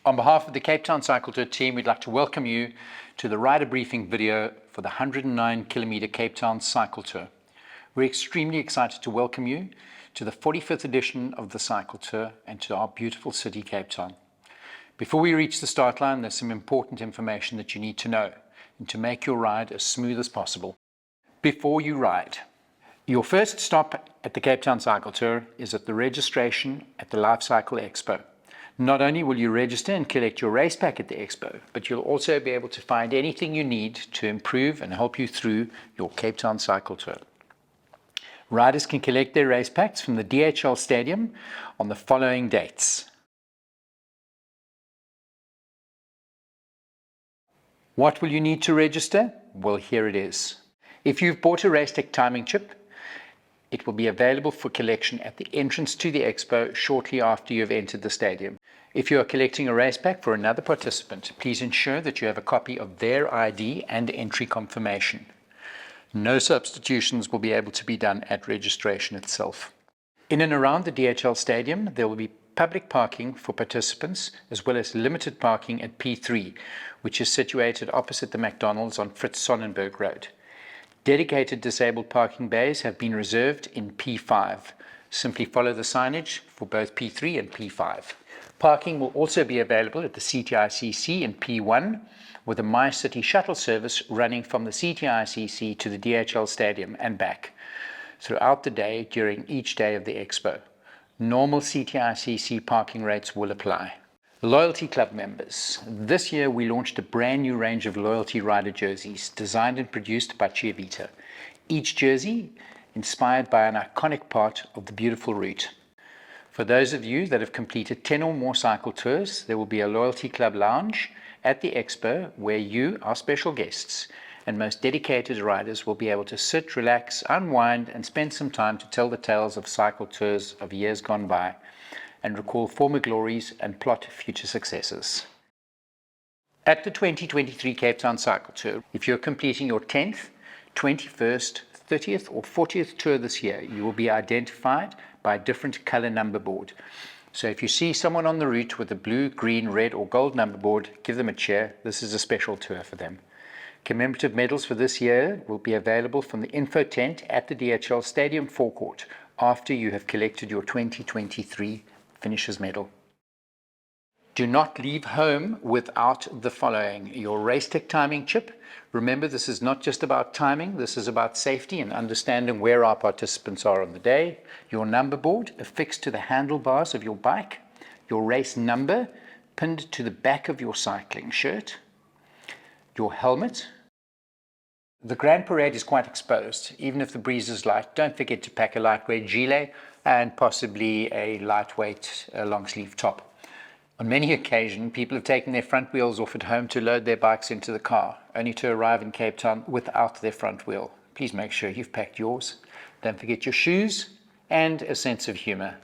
On behalf of the Cape Town Cycle Tour team, we'd like to welcome you to the rider briefing video for the 109-kilometer Cape Town Cycle Tour. We're extremely excited to welcome you to the 45th edition of the Cycle Tour and to our beautiful city, Cape Town. Before we reach the start line, there's some important information that you need to know and to make your ride as smooth as possible. Before you ride, your first stop at the Cape Town Cycle Tour is at the registration at the Life Cycle Expo. Not only will you register and collect your race pack at the Expo, but you'll also be able to find anything you need to improve and help you through your Cape Town Cycle Tour. Riders can collect their race packs from the DHL Stadium on the following dates. What will you need to register? Well, here it is. If you've bought a RaceTech timing chip, it will be available for collection at the entrance to the Expo shortly after you have entered the stadium. If you are collecting a race pack for another participant, please ensure that you have a copy of their ID and entry confirmation. No substitutions will be able to be done at registration itself. In and around the DHL Stadium, there will be public parking for participants as well as limited parking at P3, which is situated opposite the McDonald's on Fritz Sonnenberg Road. Dedicated disabled parking bays have been reserved in P5. Simply follow the signage for both P3 and P5. Parking will also be available at the CTICC in P1 with a MyCity shuttle service running from the CTICC to the DHL Stadium and back throughout the day during each day of the Expo. Normal CTICC parking rates will apply. Loyalty Club members. This year we launched a brand new range of loyalty rider jerseys designed and produced by Chiavita. Each jersey inspired by an iconic part of the beautiful route. For those of you that have completed 10 or more cycle tours, there will be a Loyalty Club lounge at the Expo where you, our special guests, and most dedicated riders will be able to sit, relax, unwind, and spend some time to tell the tales of cycle tours of years gone by and recall former glories and plot future successes. At the 2023 Cape Town Cycle Tour, if you're completing your 10th, 21st, 30th or 40th tour this year, you will be identified by a different color number board. So if you see someone on the route with a blue, green, red or gold number board, give them a cheer. This is a special tour for them. Commemorative medals for this year will be available from the info tent at the DHL Stadium forecourt after you have collected your 2023 finisher's medal. Do not leave home without the following: your RaceTech timing chip. Remember, this is not just about timing, this is about safety and understanding where our participants are on the day. Your number board affixed to the handlebars of your bike, your race number pinned to the back of your cycling shirt, your helmet. The Grand Parade is quite exposed. Even if the breeze is light, don't forget to pack a lightweight gilet and possibly a lightweight long sleeve top. On many occasions, people have taken their front wheels off at home to load their bikes into the car, only to arrive in Cape Town without their front wheel. Please make sure you've packed yours. Don't forget your shoes and a sense of humor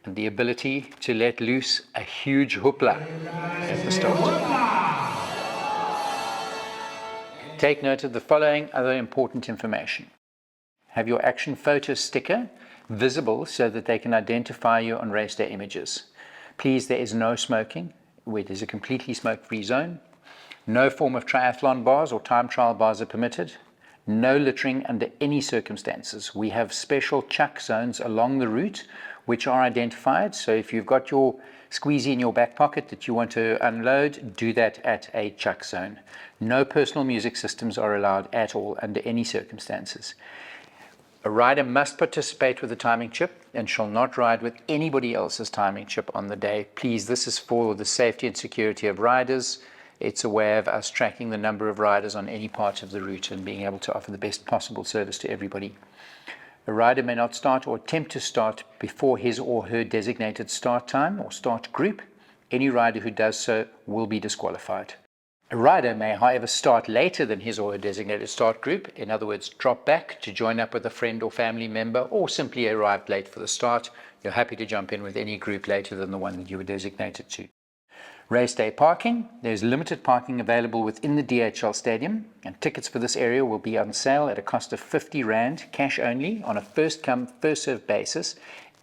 and the ability to let loose a huge hoopla at the start. Take note of the following other important information. Have your action photo sticker visible so that they can identify you on race day images. Please, there is no smoking. It is a completely smoke-free zone. No form of triathlon bars or time trial bars are permitted. No littering under any circumstances. We have special chuck zones along the route which are identified. So if you've got your squeezy in your back pocket that you want to unload, do that at a chuck zone. No personal music systems are allowed at all under any circumstances. A rider must participate with a timing chip and shall not ride with anybody else's timing chip on the day. Please, this is for the safety and security of riders. It's a way of us tracking the number of riders on any part of the route and being able to offer the best possible service to everybody. A rider may not start or attempt to start before his or her designated start time or start group. Any rider who does so will be disqualified. A rider may, however, start later than his or her designated start group, in other words, drop back to join up with a friend or family member, or simply arrived late for the start. You're happy to jump in with any group later than the one that you were designated to. Race day parking. There's limited parking available within the DHL Stadium, and tickets for this area will be on sale at a cost of 50 Rand, cash only, on a first come, first served basis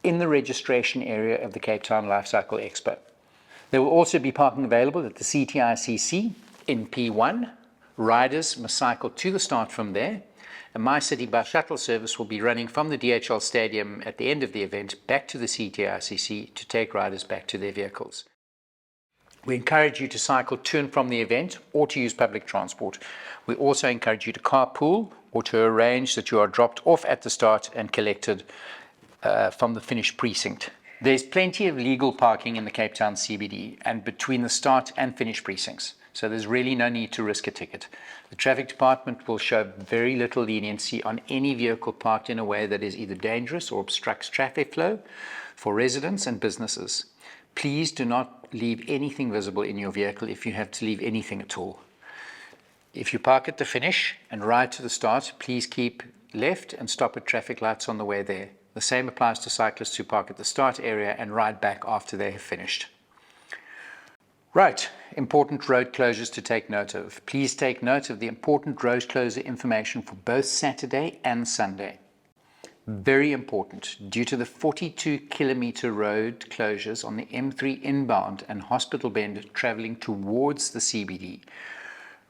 in the registration area of the Cape Town Life Cycle Expo. There will also be parking available at the CTICC in P1. Riders must cycle to the start from there. A My City bus shuttle service will be running from the DHL Stadium at the end of the event back to the CTICC to take riders back to their vehicles. We encourage you to cycle to and from the event or to use public transport. We also encourage you to carpool or to arrange that you are dropped off at the start and collected from the finish precinct. There's plenty of legal parking in the Cape Town CBD and between the start and finish precincts, so there's really no need to risk a ticket. The traffic department will show very little leniency on any vehicle parked in a way that is either dangerous or obstructs traffic flow for residents and businesses. Please do not leave anything visible in your vehicle if you have to leave anything at all. If you park at the finish and ride to the start, please keep left and stop at traffic lights on the way there. The same applies to cyclists who park at the start area and ride back after they have finished. Right, important road closures to take note of. Please take note of the important road closure information for both Saturday and Sunday. Very important, due to the 42-kilometer road closures on the M3 inbound and Hospital Bend travelling towards the CBD,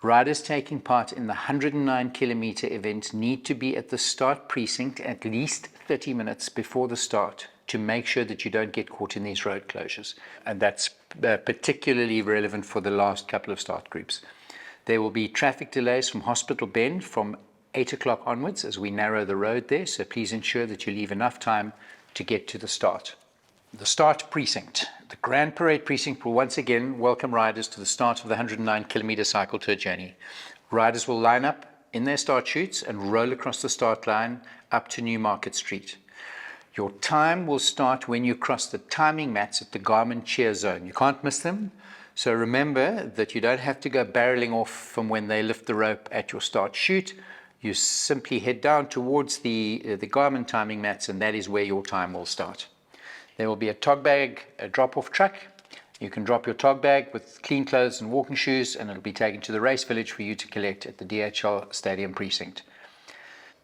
riders taking part in the 109-kilometer event need to be at the start precinct at least 30 minutes before the start to make sure that you don't get caught in these road closures. And that's particularly relevant for the last couple of start groups. There will be traffic delays from Hospital Bend from 8 o'clock onwards as we narrow the road there, so please ensure that you leave enough time to get to the start. The start precinct. The Grand Parade precinct will once again welcome riders to the start of the 109-kilometer cycle tour journey. Riders will line up in their start chutes and roll across the start line up to Newmarket Street. Your time will start when you cross the timing mats at the Garmin cheer zone. You can't miss them. So remember that you don't have to go barreling off from when they lift the rope at your start chute. You simply head down towards the Garmin timing mats, and that is where your time will start. There will be a tog bag, a drop-off truck. You can drop your tog bag with clean clothes and walking shoes, and it'll be taken to the race village for you to collect at the DHL Stadium precinct.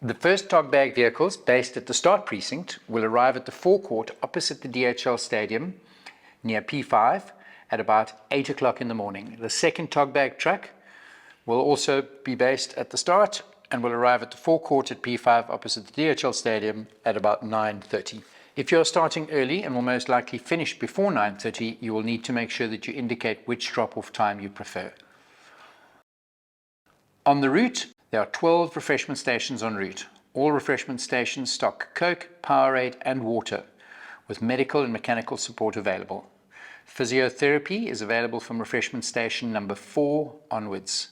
The first tog bag vehicles based at the start precinct will arrive at the forecourt opposite the DHL Stadium near P5 at about 8 o'clock in the morning. The second tog bag truck will also be based at the start and will arrive at the forecourt at P5 opposite the DHL Stadium at about 9:30. If you're starting early and will most likely finish before 9:30, you will need to make sure that you indicate which drop-off time you prefer. On the route, there are 12 refreshment stations en route. All refreshment stations stock Coke, Powerade and water, with medical and mechanical support available. Physiotherapy is available from refreshment station number 4 onwards.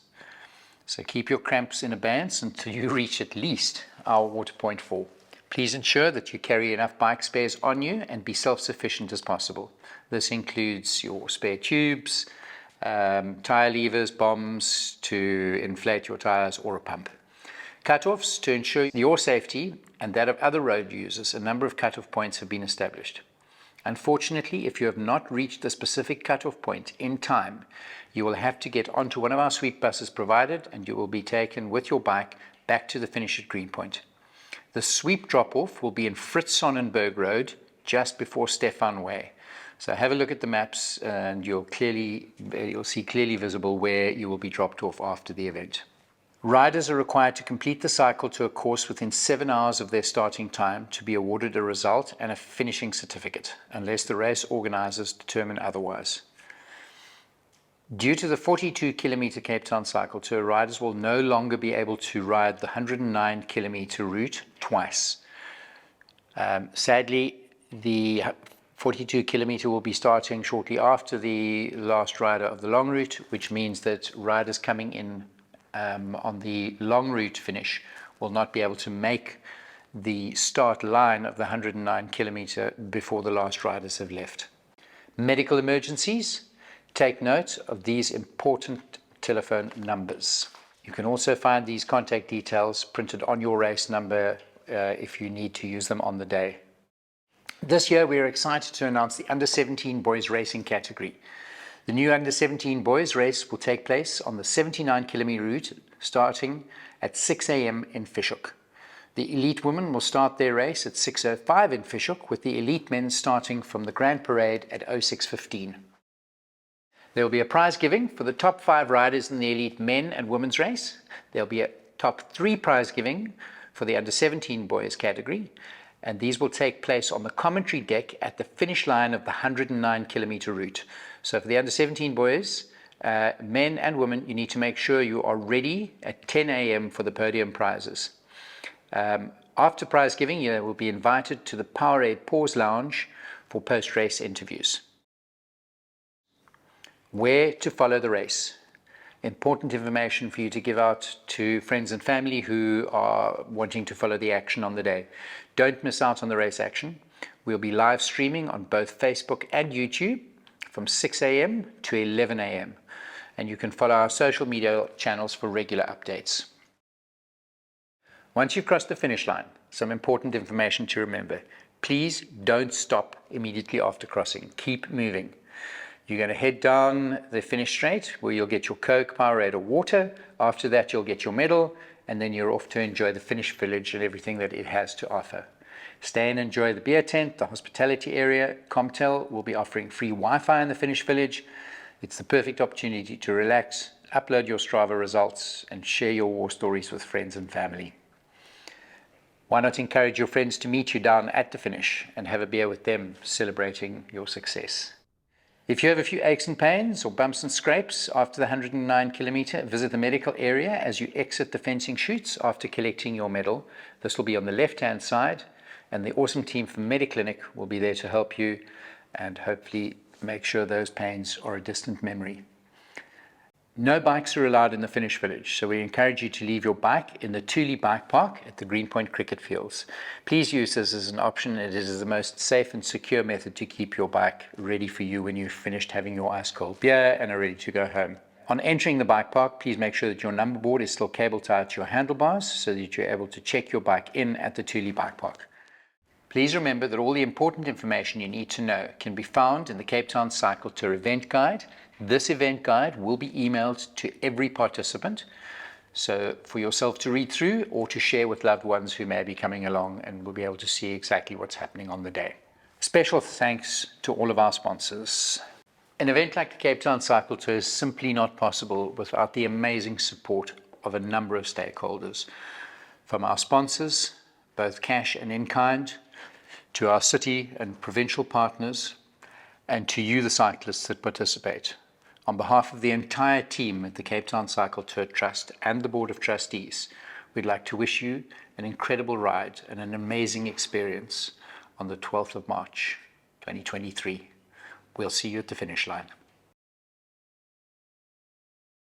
So keep your cramps in abeyance until you reach at least our water point 4. Please ensure that you carry enough bike spares on you and be self-sufficient as possible. This includes your spare tubes, tire levers, bombs to inflate your tires, or a pump. Cut-offs to ensure your safety and that of other road users. A number of cut-off points have been established. Unfortunately, if you have not reached the specific cut-off point in time, you will have to get onto one of our sweep buses provided, and you will be taken with your bike back to the finish at Greenpoint. The sweep drop-off will be in Fritz Sonnenberg Road, just before Stefan Way. So have a look at the maps and you'll see clearly visible where you will be dropped off after the event. Riders are required to complete the cycle to a course within 7 hours of their starting time to be awarded a result and a finishing certificate, unless the race organisers determine otherwise. Due to the 42-kilometer Cape Town cycle tour, riders will no longer be able to ride the 109-kilometer route twice. Sadly, the 42-kilometer will be starting shortly after the last rider of the long route, which means that riders coming in on the long route finish will not be able to make the start line of the 109-kilometer before the last riders have left. Medical emergencies. Take note of these important telephone numbers. You can also find these contact details printed on your race number if you need to use them on the day. This year we are excited to announce the Under-17 Boys Racing category. The new Under-17 Boys race will take place on the 79-kilometer route starting at 6 a.m. in Fish Hoek. The elite women will start their race at 6:05 in Fish Hoek, with the elite men starting from the Grand Parade at 06:15. There will be a prize giving for the top 5 riders in the elite men and women's race. There will be a top 3 prize giving for the under 17 boys category, and these will take place on the commentary deck at the finish line of the 109-kilometer route. So for the under 17 boys, men and women, you need to make sure you are ready at 10 a.m. for the podium prizes. After prize giving, you will be invited to the Powerade Pause Lounge for post-race interviews. Where to follow the race. Important information for you to give out to friends and family who are wanting to follow the action on the day. Don't miss out on the race action. We'll be live streaming on both Facebook and YouTube from 6 a.m. to 11 a.m. And you can follow our social media channels for regular updates. Once you've crossed the finish line, some important information to remember. Please don't stop immediately after crossing. Keep moving. You're going to head down the finish straight where you'll get your Coke, Powerade or water. After that, you'll get your medal, and then you're off to enjoy the finish village and everything that it has to offer. Stay and enjoy the beer tent, the hospitality area. Comtel will be offering free Wi-Fi in the finish village. It's the perfect opportunity to relax, upload your Strava results, and share your war stories with friends and family. Why not encourage your friends to meet you down at the finish and have a beer with them, celebrating your success? If you have a few aches and pains or bumps and scrapes after the 109-kilometer, visit the medical area as you exit the fencing chutes after collecting your medal. This will be on the left-hand side, and the awesome team from MediClinic will be there to help you and hopefully make sure those pains are a distant memory. No bikes are allowed in the finish village, so we encourage you to leave your bike in the Thule Bike Park at the Greenpoint Cricket Fields. Please use this as an option. It is the most safe and secure method to keep your bike ready for you when you've finished having your ice-cold beer and are ready to go home. On entering the bike park, please make sure that your number board is still cable tied to your handlebars so that you're able to check your bike in at the Thule Bike Park. Please remember that all the important information you need to know can be found in the Cape Town Cycle Tour event guide. This event guide will be emailed to every participant, so for yourself to read through or to share with loved ones who may be coming along and will be able to see exactly what's happening on the day. Special thanks to all of our sponsors. An event like the Cape Town Cycle Tour is simply not possible without the amazing support of a number of stakeholders, from our sponsors, both cash and in kind, to our city and provincial partners, and to you, the cyclists that participate. On behalf of the entire team at the Cape Town Cycle Tour Trust and the Board of Trustees, we'd like to wish you an incredible ride and an amazing experience on the 12th of March, 2023. We'll see you at the finish line.